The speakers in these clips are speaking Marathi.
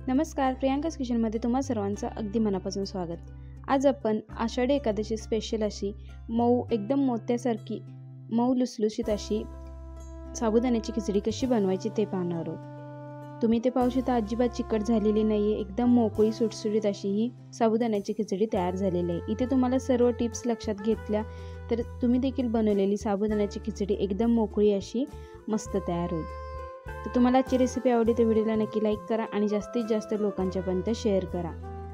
नमस्कार, प्रियांकाज किचनमध्ये तुम्हा सर्वांचं अगदी मनापासून स्वागत। आज आपण आषाढी एकादशी स्पेशल अशी एकदम मोत्यासारखी मऊ लुसलुशीत अशी साबुदाण्याची खिचडी कशी बनवायची ते पाहणार आहोत। तुम्ही ते पाहू शकता, अजिबात चिकट झालेली नाहीये, एकदम मोकळी सुटसुटीत अशी ही साबुदाण्याची खिचडी तयार झालेली आहे। इथे तुम्हाला सर्व टिप्स लक्षात घेतल्या तर तुम्ही देखील बनवलेली साबुदाण्याची खिचडी एकदम मोकळी अशी मस्त तयार होईल। तर तुम्हाला आजची रेसिपी आवडली तर व्हिडिओला नक्की लाईक करा आणि जास्तीत जास्त लोकांच्यापर्यंत शेअर करा।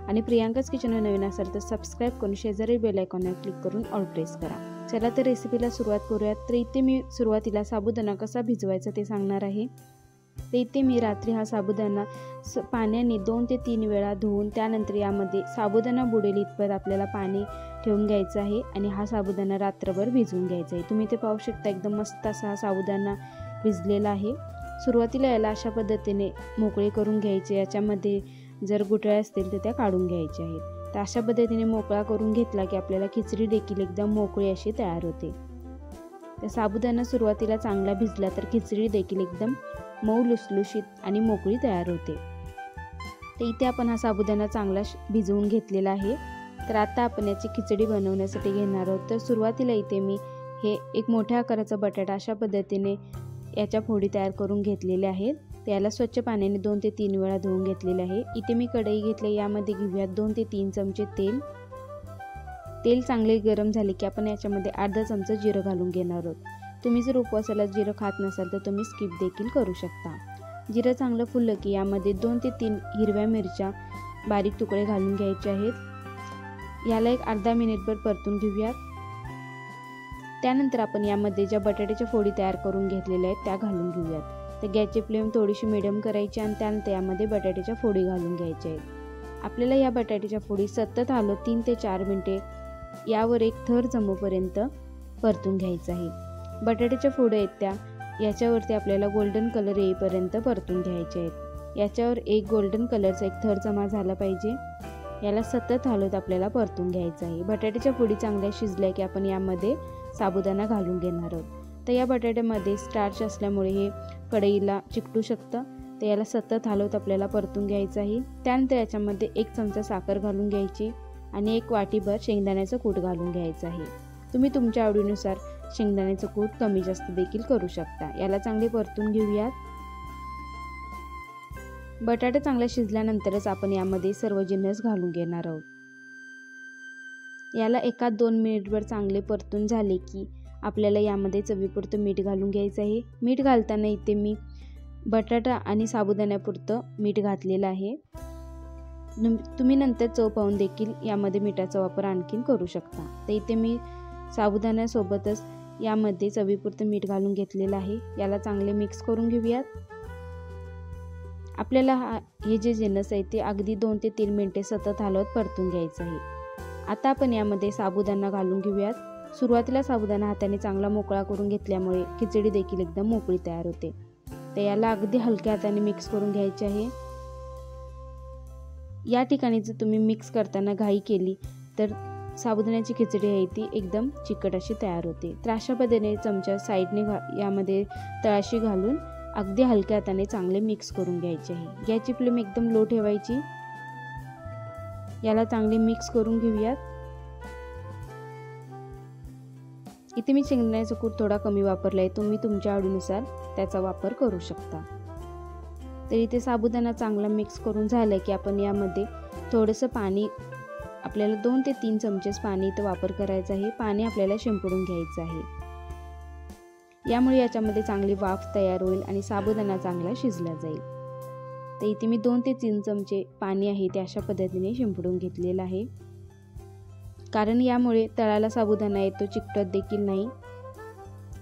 आणि प्रियांकाज किचनवर नवीन असाल तर सबस्क्राईब करून शेजारी बेल आयकॉनवर क्लिक करून ऑल प्रेस करा। चला तर रेसिपीला सुरुवात करूयात। तर इथे मी सुरुवातीला साबुदाणा कसा भिजवायचा ते सांगणार आहे। तर इथे मी रात्री हा साबुदाणा पाण्याने 2 ते 3 वेळा धुवून त्यानंतर यामध्ये साबुदाणा बुडेल इतपत आपल्याला पाणी ठेवून घ्यायचं आहे आणि हा साबुदाणा रात्रभर भिजवून घ्यायचा आहे। तुम्ही ते पाहू शकता, एकदम मस्त असा हा साबुदाणा भिजलेला आहे। सुरुवातीला याला अशा पद्धतीने मोकळे करून घ्यायचे, याच्यामध्ये जर गुठळ्या असतील तर त्या काढून घ्यायच्या आहेत। तर अशा पद्धतीने मोकळा करून घेतला की आपल्याला खिचडी देखील एकदम मोकळी अशी तयार होते। तर साबुदाणा सुरुवातीला चांगला भिजला तर खिचडी देखील एकदम मऊ लुसलुशीत आणि मोकळी तयार होते। तर इथे आपण हा साबुदाणा चांगला भिजवून घेतलेला आहे। तर आता आपण याची खिचडी बनवण्यासाठी घेणार आहोत। तर सुरुवातीला इथे मी हे एक मोठ्या आकाराचा बटाटा अशा पद्धतीने याच्या फोडी तयार करून घेतलेल्या आहेत। त्याला स्वच्छ पाण्याने 2 ते 3 वेळा धुवून घेतलेले आहे। इथे मी कढई घेतली, यामध्ये घेऊयात 2 ते 3 चमचे तेल। तेल चांगले गरम झाले की आपण याच्यामध्ये अर्धा चमचा जिरं घालून घेणार आहोत। तुम्ही जर उपवासाला जिरं खात नसाल तर तुम्ही स्किप देखील करू शकता। जिरं चांगलं फुललं की यामध्ये 2 ते 3 हिरव्या मिरच्या बारीक तुकडे घालून घ्यायचे आहेत। याला एक अर्धा मिनिटभर परतून घेऊयात। त्यानंतर आपण यामध्ये ज्या बटाट्याच्या फोडी तयार करून घेतलेल्या आहेत त्या घालून घेऊयात। तर गॅसची फ्लेम थोडीशी मिडियम करायची आणि त्यानंतर यामध्ये बटाट्याच्या फोडी घालून घ्यायच्या आहेत। आपल्याला या बटाट्याच्या फोडी सतत हलवत 3 ते 4 मिनिटे यावर एक थर जमूपर्यंत परतून घ्यायचं आहे। बटाट्याच्या फोडी आहेत त्या याच्यावरती आपल्याला गोल्डन कलर येईपर्यंत परतून घ्यायचे आहेत। याच्यावर एक गोल्डन कलरचा एक थर जमा झाला पाहिजे। याला सतत हलवत आपल्याला परतून घ्यायचं आहे। बटाट्याच्या फोडी चांगल्या शिजल्या की आपण यामध्ये साबुदाणा घालून घेणार आहोत। तर या बटाट्यामध्ये स्टार्च असल्यामुळे हे कढईला चिकटू शकतं। तर याला सतत हलवत आपल्याला परतून घ्यायचं आहे। त्यानंतर याच्यामध्ये 1 चमचा साखर घालून घ्यायची आणि 1 वाटीभर शेंगदाण्याचं कूट घालून घ्यायचं आहे। तुम्ही तुमच्या आवडीनुसार शेंगदाण्याचं कूट कमी जास्त देखील करू शकता। याला चांगले परतून घेऊयात। बटाटा चांगला शिजल्यानंतरच आपण यामध्ये सर्व जिन्नस घालून घेणार आहोत। याला 1-2 मिनिटभर चांगले परतून झाले की आपल्याला यामध्ये चवीपुरतं मीठ घालून घ्यायचं आहे। मीठ घालताना इथे मी बटाटा आणि साबुदाण्यापुरतं मीठ घातलेलं आहे। तुम्ही नंतर चव पाहून देखील यामध्ये मिठाचा वापर आणखीन करू शकता। तर इथे मी साबुदाण्यासोबतच यामध्ये चवीपुरतं मीठ घालून घेतलेलं आहे। याला चांगले मिक्स करून घेऊयात। आपल्याला हे जे जिन्नस आहे ते अगदी 2 ते 3 मिनिटे सतत हलवत परतून घ्यायचं आहे। आता आपण यामध्ये साबुदाणा घालून घेऊयात। सुरुवातीला साबुदाणा हाताने चांगला मोकळा करून घेतल्यामुळे खिचडी देखील एकदम मोकळी तयार होते। तर याला अगदी हलक्या हाताने मिक्स करून घ्यायचे आहे। या ठिकाणी जर तुम्ही मिक्स करताना घाई केली तर साबुदाण्याची खिचडी आहे ती एकदम चिकट अशी तयार होते। तर अशा पद्धतीने चमचा साईडने यामध्ये तळाशी घालून अगदी हलक्या हाताने चांगले मिक्स करून घ्यायचे आहे। गॅसची फ्लेम एकदम लो ठेवायची। याला चांगले मिक्स करून घेऊयात। इथे मी शेंगदाण्याचा कूट थोडा कमी वापरला आहे, तुम्ही तुमच्या आवडीनुसार त्याचा वापर करू शकता। तर इथे साबुदाणा चांगला मिक्स करून झालं की आपण यामध्ये थोडंसं पाणी, आपल्याला 2 ते 3 चमचेच पाणी इथं वापर करायचा आहे। पाणी आपल्याला शिंपडून घ्यायचं आहे। यामुळे याच्यामध्ये चांगली वाफ तयार होईल आणि साबुदाणा चांगला शिजला जाईल। तर इथे मी 2 ते 3 चमचे पाणी आहे ते अशा पद्धतीने शिंपडून घेतलेलं आहे, कारण यामुळे तळाला साबुदाणा येतो, चिकटत देखील नाही।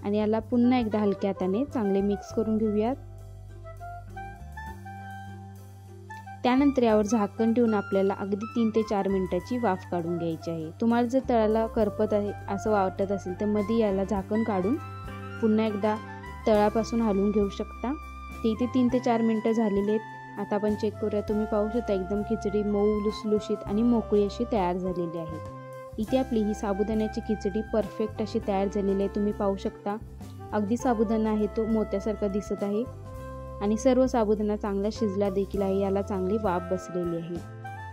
आणि याला पुन्हा एकदा हलक्या हाताने चांगले मिक्स करून घेऊयात। त्यानंतर यावर झाकण ठेवून आपल्याला अगदी 3 ते 4 मिनिटाची वाफ काढून घ्यायची आहे। तुम्हाला जर तळाला करपत आहे असं वाटत असेल तर मध्ये याला झाकण काढून पुन्हा एकदा तळापासून हलवून घेऊ शकता। ते इथे 3 ते 4 मिनिटं झालेले आहेत। आता आपण चेक करूया। तुम्ही पाहू शकता एकदम खिचडी मऊ लुसलुशीत आणि मोकळी अशी तयार झालेली आहे। इथे आपली ही साबुदाण्याची खिचडी परफेक्ट अशी तयार झालेली आहे। तुम्ही पाहू शकता अगदी साबुदाणा आहे तो मोत्यासारखा दिसत आहे आणि सर्व साबुदाणा चांगला शिजला देखील आहे, याला चांगली वाफ बसलेली आहे।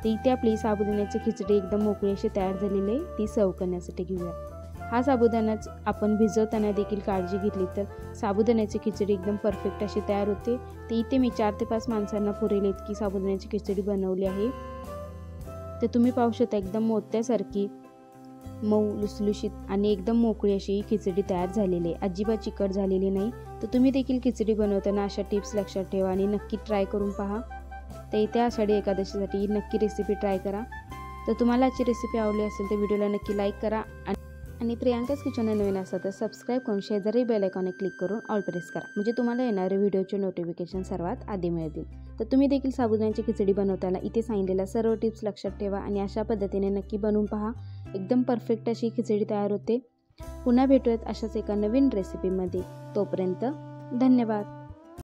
तर इथे आपली साबुदाण्याची खिचडी एकदम मोकळी अशी तयार झालेली आहे, ती सर्व करण्यासाठी घेऊया। हा साबुदाणाच आपण भिजवताना देखील काळजी घेतली तर साबुदाण्याची खिचडी एकदम परफेक्ट अशी तयार होते। तर इथे मी 4 ते 5 माणसांना पुरेल इतकी साबुदाण्याची खिचडी बनवली आहे। तर तुम्ही पाहू शकता एकदम मोत्यासारखी मऊ लुसलुशीत आणि एकदम मोकळी अशी खिचडी तयार झालेली आहे, अजिबात चिकट झालेली नाही। तर तुम्ही देखील खिचडी बनवताना अशा टिप्स लक्षात ठेवा आणि नक्की ट्राय करून पहा। तर इथे आषाढी एकादशीसाठी नक्की रेसिपी ट्राय करा। तर तुम्हाला आजची रेसिपी आवडली असेल तर व्हिडिओला नक्की लाईक करा आणि प्रियांकाज किचन नवीन असेल तर सबस्क्राईब करून शेजारी बेल आयकॉन क्लिक करून ऑल प्रेस करा, म्हणजे तुम्हाला येणारे व्हिडिओचे नोटिफिकेशन सर्वात आधी मिळतील। तर तुम्ही देखील साबुदाण्याची खिचडी बनवताना इथे सांगितलेल्या सर्व टिप्स लक्षात ठेवा आणि अशा पद्धतीने नक्की बनवून पहा, एकदम परफेक्ट अशी खिचडी तयार होते। पुन्हा भेटूयात अशाच एका नवीन रेसिपीमध्ये, तोपर्यंत धन्यवाद।